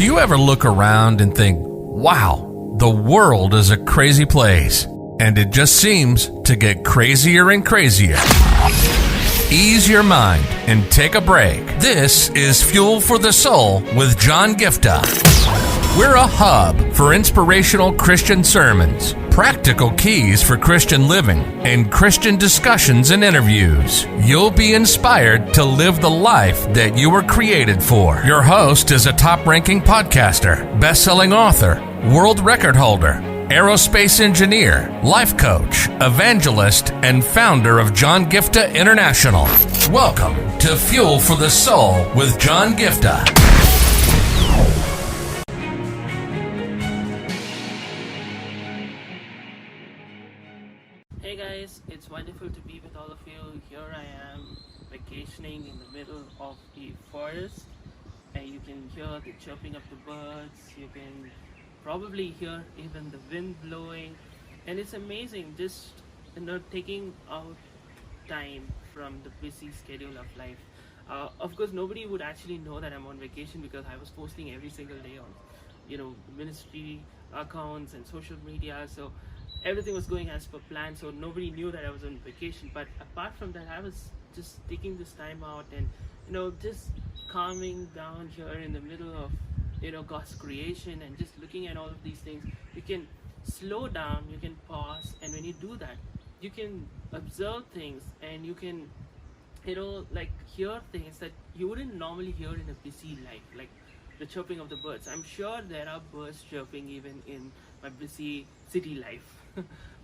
Do you ever look around and think, wow, the world is a crazy place, and it just seems to get crazier and crazier? Ease your mind and take a break. This is Fuel for the Soul with John Giftah. We're a hub for inspirational Christian sermons, practical keys for Christian living, and Christian discussions and interviews. You'll be inspired to live the life that you were created for. Your host is a top-ranking podcaster, best-selling author, world record holder, aerospace engineer, life coach, evangelist, and founder of John Giftah International. Welcome to Fuel for the Soul with John Giftah. Hey guys, it's wonderful to be with all of you. Here I am vacationing in the middle of the forest, and you can hear the chirping of the birds. You can probably hear even the wind blowing, and it's amazing just taking out time from the busy schedule of life. Of course, nobody would actually know that I'm on vacation because I was posting every single day on ministry accounts and social media, so everything was going as per plan, so nobody knew that I was on vacation. But apart from that, I was just taking this time out and just calming down here in the middle of God's creation and just looking at all of these things. You can slow down, you can pause, and when you do that, you can observe things and you can hear things that you wouldn't normally hear in a busy life, like the chirping of the birds. I'm sure there are birds chirping even in my busy city life.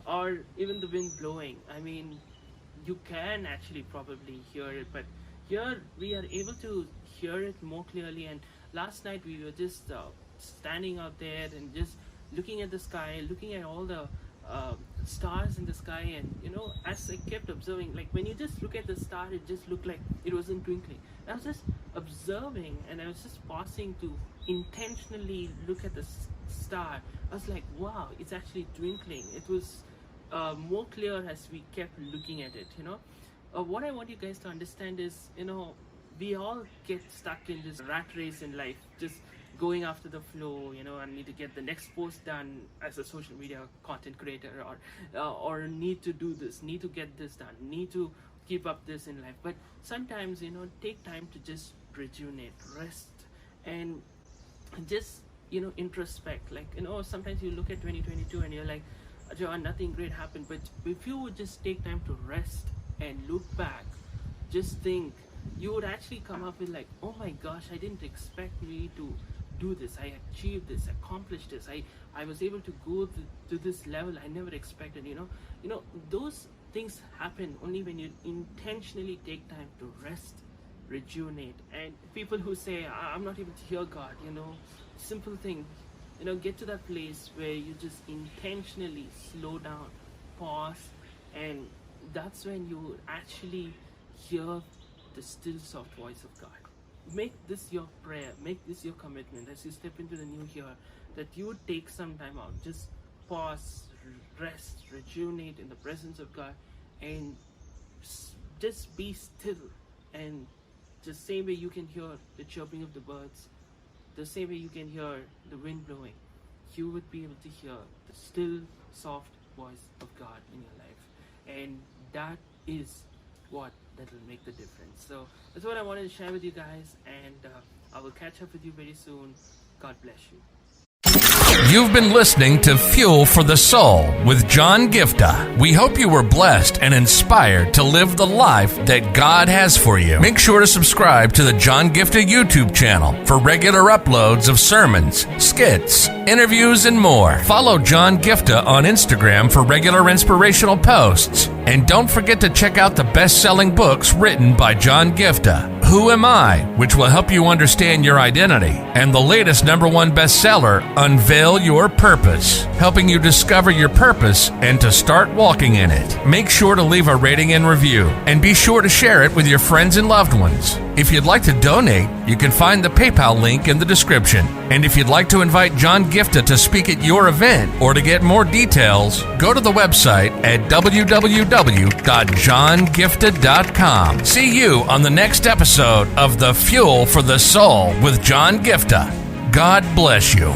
Or even the wind blowing. I mean, you can actually probably hear it, but here we are able to hear it more clearly. And last night we were just standing out there and just looking at the sky, looking at all the stars in the sky, and as I kept observing, like when you just look at the star, it just looked like it wasn't twinkling. I was just observing and I was just pausing to intentionally look at the star. I was like, wow, it's actually twinkling. It was more clear as we kept looking at it. What I want you guys to understand is, we all get stuck in this rat race in life, just going after the flow. I need to get the next post done as a social media content creator, or need to do this, need to get this done, need to keep up this in life. But sometimes, take time to just rejuvenate, rest, and just introspect. Like, sometimes you look at 2022 and you're like, John, nothing great happened. But if you would just take time to rest and look back, just think, you would actually come up with like, oh my gosh, I didn't expect me to do this. I achieved this, accomplished this. I was able to go to this level I never expected. Those things happen only when you intentionally take time to rest, rejuvenate. And people who say, I'm not able to hear God, simple thing, get to that place where you just intentionally slow down, pause, and that's when you actually hear the still soft voice of God. Make this your prayer, make this your commitment as you step into the new year, that you would take some time out, just pause, rest, rejuvenate in the presence of God, and just be still. And just same way you can hear the chirping of the birds, the same way you can hear the wind blowing, you would be able to hear the still soft voice of God in your life. And that is what that will make the difference. So that's what I wanted to share with you guys, and I will catch up with you very soon. God bless you. You've been listening to Fuel for the Soul with John Giftah. We hope you were blessed and inspired to live the life that God has for you. Make sure to subscribe to the John Giftah YouTube channel for regular uploads of sermons, skits, interviews, and more. Follow John Giftah on Instagram for regular inspirational posts. And don't forget to check out the best-selling books written by John Giftah, Who Am I?, which will help you understand your identity, and the latest #1 bestseller, Unveil Your Purpose, helping you discover your purpose and to start walking in it. Make sure to leave a rating and review, and be sure to share it with your friends and loved ones. If you'd like to donate, you can find the PayPal link in the description. And if you'd like to invite John Giftah to speak at your event or to get more details, go to the website at www.johngiftah.com. See you on the next episode of The Fuel for the Soul with John Giftah. God bless you.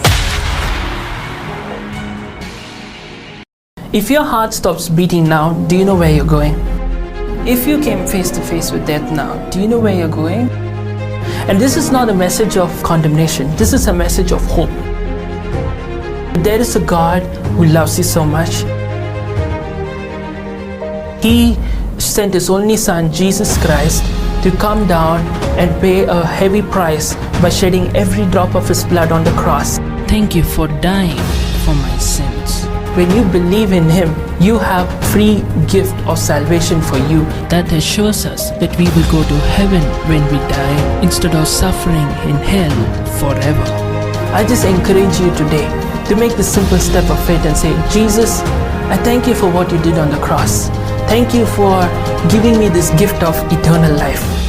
If your heart stops beating now, do you know where you're going? If you came face to face with death now, do you know where you're going? And this is not a message of condemnation. This is a message of hope. There is a God who loves you so much. He sent His only Son, Jesus Christ, to come down and pay a heavy price by shedding every drop of His blood on the cross. Thank you for dying for my sins. When you believe in Him, you have free gift of salvation for you. That assures us that we will go to heaven when we die instead of suffering in hell forever. I just encourage you today to make the simple step of faith and say, Jesus, I thank you for what you did on the cross. Thank you for giving me this gift of eternal life.